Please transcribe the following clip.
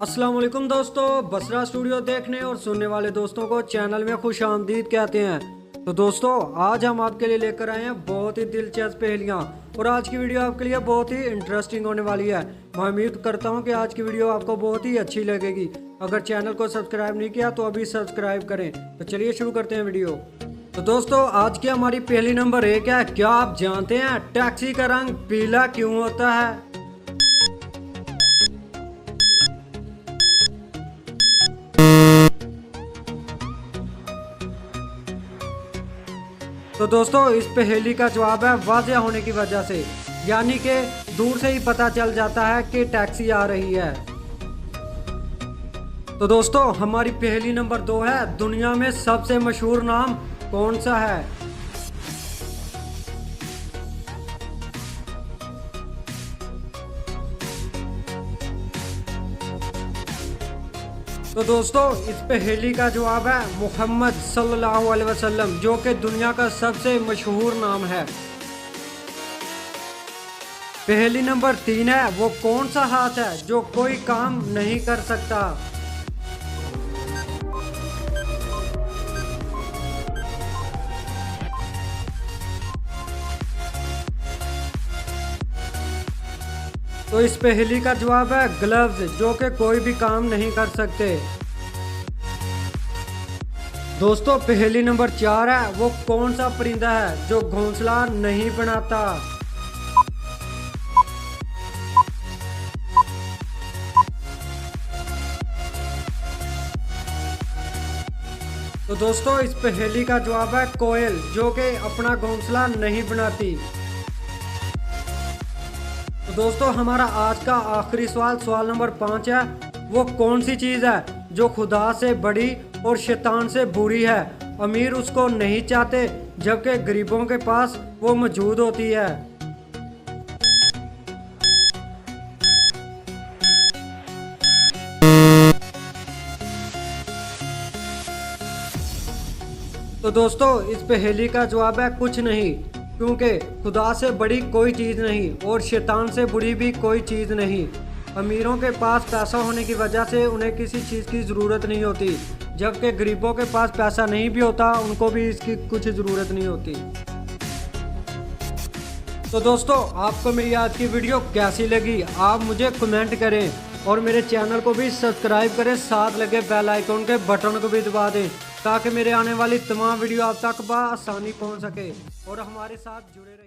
अस्सलाम वालेकुम दोस्तों, बसरा स्टूडियो देखने और सुनने वाले दोस्तों को चैनल में खुश आमदीद कहते हैं। तो दोस्तों आज हम आपके लिए लेकर आए हैं बहुत ही दिलचस्प पहेलियाँ और आज की वीडियो आपके लिए बहुत ही इंटरेस्टिंग होने वाली है। मैं उम्मीद करता हूँ कि आज की वीडियो आपको बहुत ही अच्छी लगेगी। अगर चैनल को सब्सक्राइब नहीं किया तो अभी सब्सक्राइब करें। तो चलिए शुरू करते हैं वीडियो। तो दोस्तों आज की हमारी पहेली नंबर 1 है, क्या आप जानते हैं टैक्सी का रंग पीला क्यों होता है? तो दोस्तों इस पहेली का जवाब है वाज़ेह होने की वजह से, यानी कि दूर से ही पता चल जाता है कि टैक्सी आ रही है। तो दोस्तों हमारी पहेली नंबर 2 है, दुनिया में सबसे मशहूर नाम कौन सा है? तो दोस्तों इस पहेली का जवाब है मोहम्मद सल्लल्लाहु अलैहि वसल्लम, जो कि दुनिया का सबसे मशहूर नाम है। पहेली नंबर 3 है, वो कौन सा हाथ है जो कोई काम नहीं कर सकता? तो इस पहेली का जवाब है ग्लव्स, जो कि कोई भी काम नहीं कर सकते। दोस्तों पहेली नंबर 4 है, वो कौन सा परिंदा है जो घोंसला नहीं बनाता? तो दोस्तों इस पहेली का जवाब है कोयल, जो कि अपना घोंसला नहीं बनाती। तो दोस्तों हमारा आज का आखिरी सवाल नंबर 5 है, वो कौन सी चीज़ है जो खुदा से बड़ी और शैतान से बुरी है? अमीर उसको नहीं चाहते जबकि गरीबों के पास वो मौजूद होती है। तो दोस्तों इस पहेली का जवाब है कुछ नहीं, क्योंकि खुदा से बड़ी कोई चीज़ नहीं और शैतान से बुरी भी कोई चीज़ नहीं। अमीरों के पास पैसा होने की वजह से उन्हें किसी चीज़ की ज़रूरत नहीं होती, जबकि गरीबों के पास पैसा नहीं भी होता, उनको भी इसकी कुछ ज़रूरत नहीं होती। तो दोस्तों आपको मेरी आज की वीडियो कैसी लगी आप मुझे कमेंट करें और मेरे चैनल को भी सब्सक्राइब करें, साथ लगे बेल आइकॉन के बटन को भी दबा दें ताकि मेरे आने वाली तमाम वीडियो आप तक बआसानी पहुंच सके और हमारे साथ जुड़े रहें।